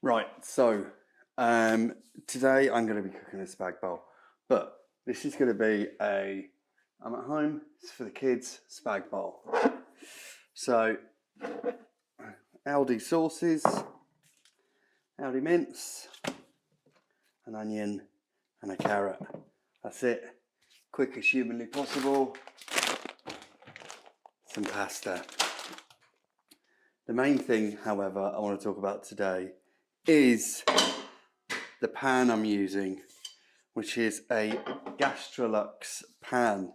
Right, so today I'm going to be cooking a spag bowl, but this is going to be I'm at home, it's for the kids, spag bowl. So, Aldi sauces, Aldi mince, an onion and a carrot. That's it, quick as humanly possible. Some pasta. The main thing, however, I want to talk about today is the pan I'm using, which is a Gastrolux pan.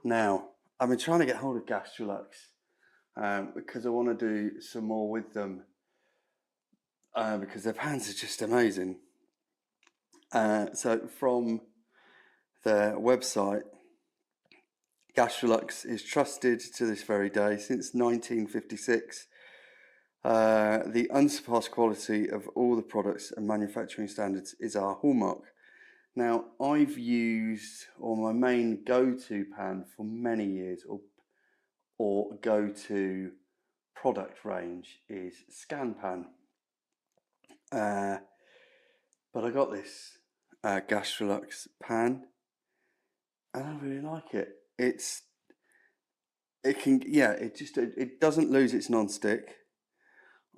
Now, I've been trying to get hold of Gastrolux because I want to do some more with them because their pans are just amazing. So from their website, Gastrolux is trusted to this very day since 1956. The unsurpassed quality of all the products and manufacturing standards is our hallmark. Now, I've used, or my main go-to pan for many years, or go-to product range is Scanpan. But I got this Gastrolux pan, and I really like it. It doesn't lose its non-stick.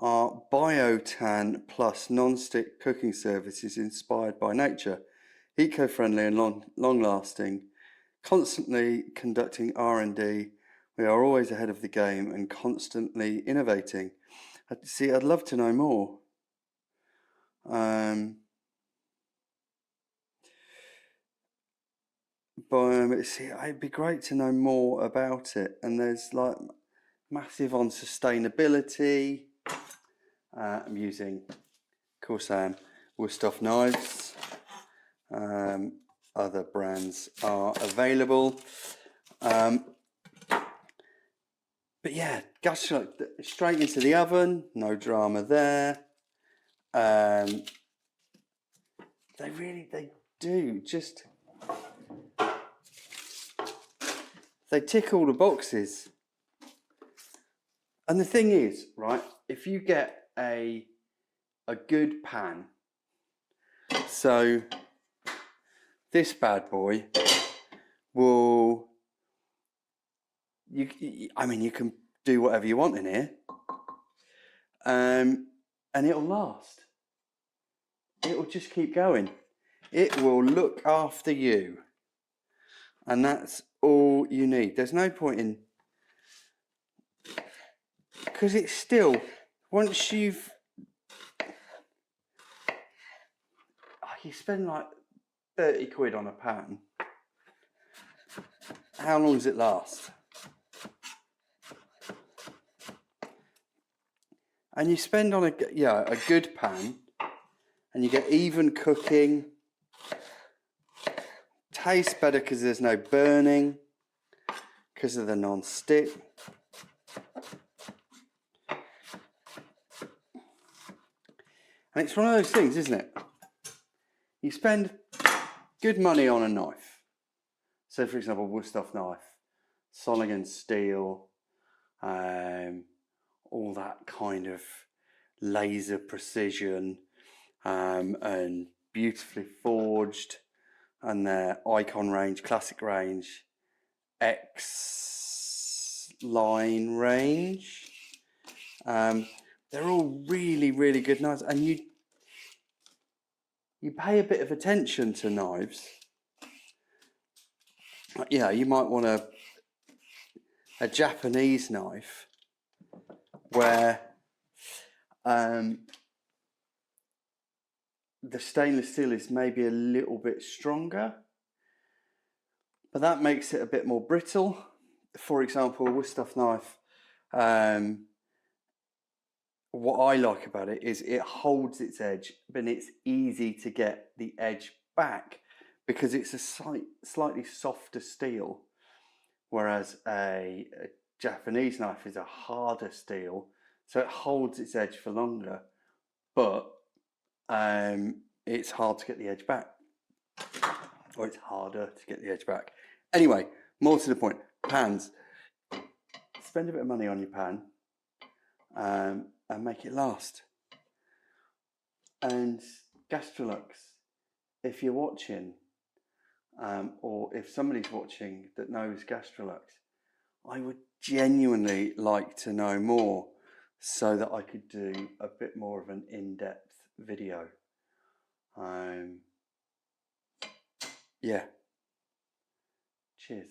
Our Biotan Plus non-stick cooking service is inspired by nature, eco-friendly and long-lasting, constantly conducting R&D. We are always ahead of the game and constantly innovating. I'd love to know more. It'd be great to know more about it. And there's like massive on sustainability. I'm using Cuisine wood-stop knives. Other brands are available. But yeah, Gastrolux, straight into the oven, no drama there. They do just, they tick all the boxes. And the thing is, right, if you get a good pan, so this bad boy will, you can do whatever you want in here, and it'll last. It'll just keep going. It will look after you, and that's all you need. There's no point in, because it's still, once you spend like 30 quid on a pan, how long does it last? And you spend on a good pan, and you get even cooking, tastes better because there's no burning, because of the non-stick. And it's one of those things, isn't it? You spend good money on a knife. So, for example, wood-stop knife, Soligan steel, all that kind of laser precision, and beautifully forged, and their Icon range, Classic range, X line range. They're all really, really good knives, and you pay a bit of attention to knives. Yeah, you might want a Japanese knife where the stainless steel is maybe a little bit stronger, but that makes it a bit more brittle. For example, a wood-stop knife, what I like about it is it holds its edge, but it's easy to get the edge back because it's a slightly softer steel, whereas a Japanese knife is a harder steel, so it holds its edge for longer, but it's hard to get the edge back, or it's harder to get the edge back. Anyway, more to the point, pans. Spend a bit of money on your pan and make it last. And Gastrolux, if you're watching, or if somebody's watching that knows Gastrolux, I would genuinely like to know more so that I could do a bit more of an in-depth video. Yeah. Cheers.